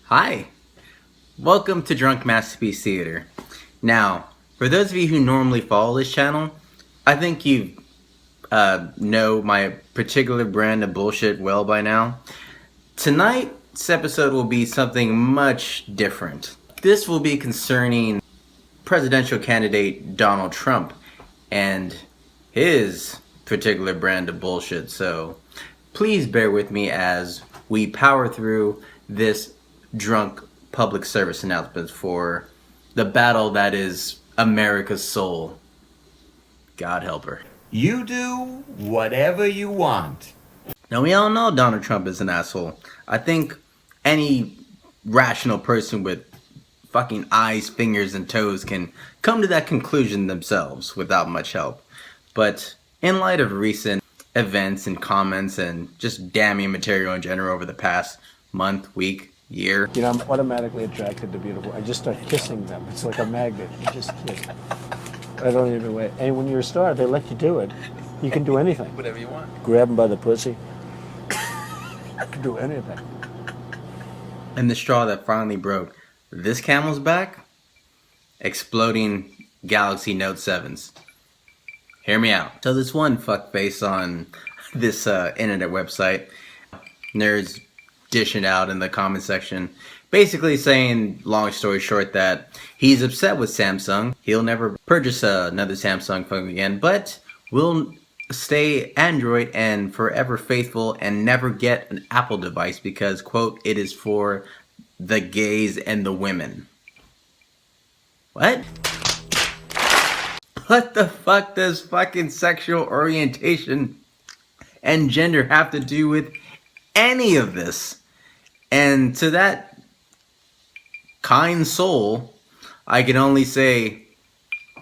Hi, welcome to Drunk Masterpiece Theater. Now, for those of you who normally follow this channel, I think you know my particular brand of bullshit well by now. Tonight's episode will be something much different. This will be concerning presidential candidate Donald Trump and his particular brand of bullshit. So please bear with me as we power through this drunk public service announcement for the battle that is America's soul. God help her. You do whatever you want. Now, we all know Donald Trump is an asshole. I think any rational person with fucking eyes, fingers, and toes can come to that conclusion themselves without much help. But in light of recent events and comments and just damning material in general over the past month, week, year. You know, I'm automatically attracted to beautiful. I just start kissing them. It's like a magnet. You just kiss. I don't even wait. And when you're a star, they let you do it. You can do anything. Whatever you want. Grab them by the pussy. You can do anything. And the straw that finally broke this camel's back? Exploding Galaxy Note 7s. Hear me out. So this one fuckface on this internet website, nerds dishing out in the comment section, basically saying, long story short, that he's upset with Samsung. He'll never purchase another Samsung phone again, but will stay Android and forever faithful and never get an Apple device because, quote, it is for the gays and the women. What? What the fuck does fucking sexual orientation and gender have to do with any of this? And to that kind soul, I can only say,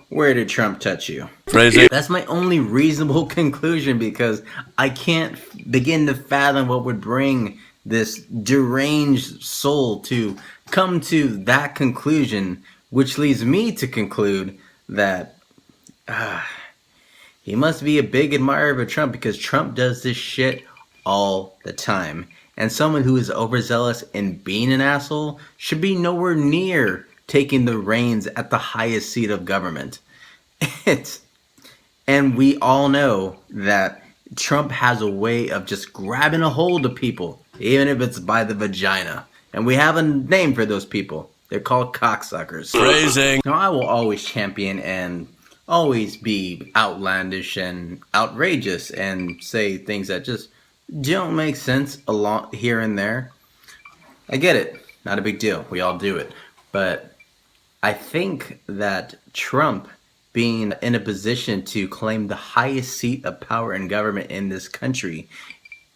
where did Trump touch you? Crazy. That's my only reasonable conclusion because I can't begin to fathom what would bring this deranged soul to come to that conclusion, which leads me to conclude that he must be a big admirer of Trump because Trump does this shit all the time. And someone who is overzealous in being an asshole should be nowhere near taking the reins at the highest seat of government. And we all know that Trump has a way of just grabbing a hold of people, even if it's by the vagina. And we have a name for those people. They're called cocksuckers. Phrasing. Now, I will always champion and always be outlandish and outrageous and say things that just don't make sense a lot here and there. I get it. Not a big deal. We all do it. But I think that Trump being in a position to claim the highest seat of power and government in this country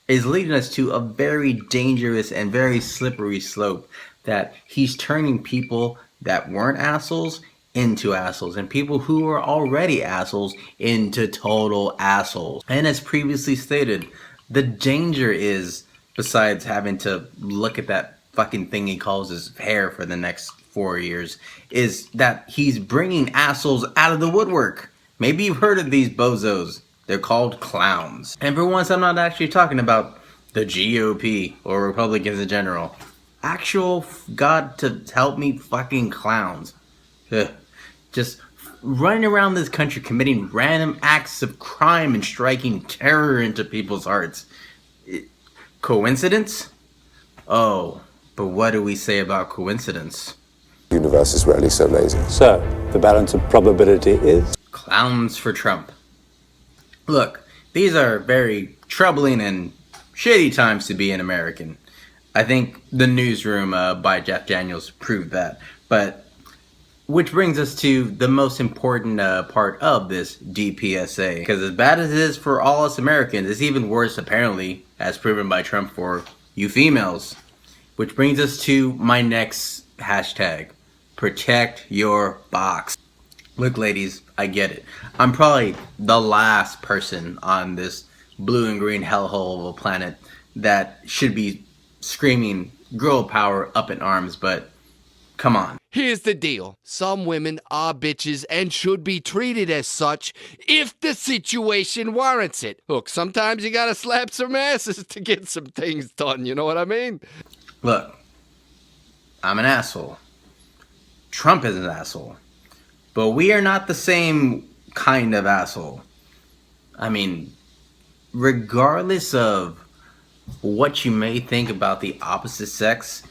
is leading us to a very dangerous and very slippery slope that he's turning people that weren't assholes into assholes and people who are already assholes into total assholes. And as previously stated, the danger is, besides having to look at that fucking thing he calls his hair for the next 4 years, is that he's bringing assholes out of the woodwork. Maybe you've heard of these bozos. They're called clowns. And for once, I'm not actually talking about the GOP or Republicans in general. Actual, God to help me, fucking clowns. Ugh. Just running around this country committing random acts of crime and striking terror into people's hearts. Coincidence? Oh, but what do we say about coincidence? The universe is rarely so lazy. So, the balance of probability is? Clowns for Trump. Look, these are very troubling and shitty times to be an American. I think The Newsroom by Jeff Daniels proved that. But which brings us to the most important part of this Dpsa. Because as bad as it is for all us Americans, it's even worse, apparently, as proven by Trump, for you females. Which brings us to my next hashtag. Protect your box. Look, ladies, I get it. I'm probably the last person on this blue and green hellhole of a planet that should be screaming girl power up in arms, but come on. Here's the deal. Some women are bitches and should be treated as such if the situation warrants it. Look, sometimes you gotta slap some asses to get some things done, you know what I mean? Look, I'm an asshole. Trump is an asshole. But we are not the same kind of asshole. I mean, regardless of what you may think about the opposite sex,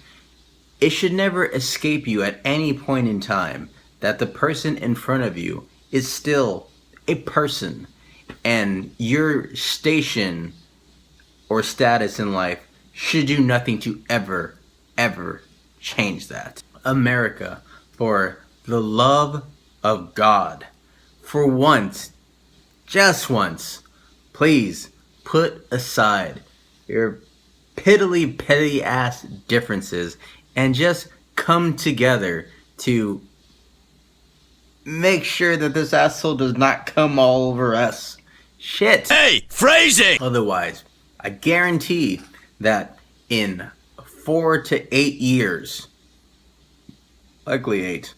it should never escape you at any point in time that the person in front of you is still a person, and your station or status in life should do nothing to ever change that. America, for the love of God, for once, just once, please put aside your piddly petty ass differences and just come together to make sure that this asshole does not come all over us. Shit. Hey, phrasing! Otherwise, I guarantee that in 4 to 8 years, likely 8,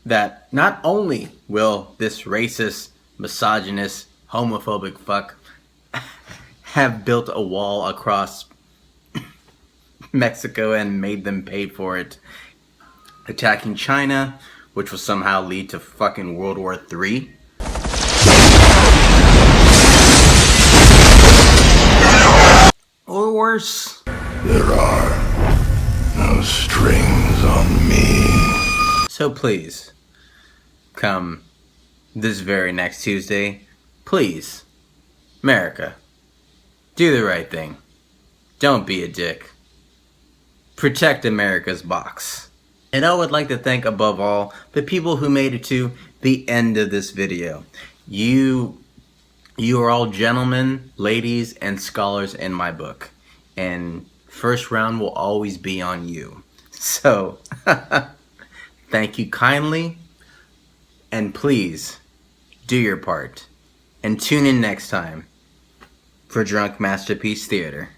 that not only will this racist, misogynist, homophobic fuck have built a wall across Mexico and made them pay for it, attacking China, which will somehow lead to fucking World War III. Or worse. There are no strings on me. So please, come this very next Tuesday, please, America, do the right thing. Don't be a dick. Protect America's box. And I would like to thank above all the people who made it to the end of this video. You are all gentlemen, ladies, and scholars in my book. And first round will always be on you. So, thank you kindly. And please, do your part. And tune in next time for Drunk Masterpiece Theater.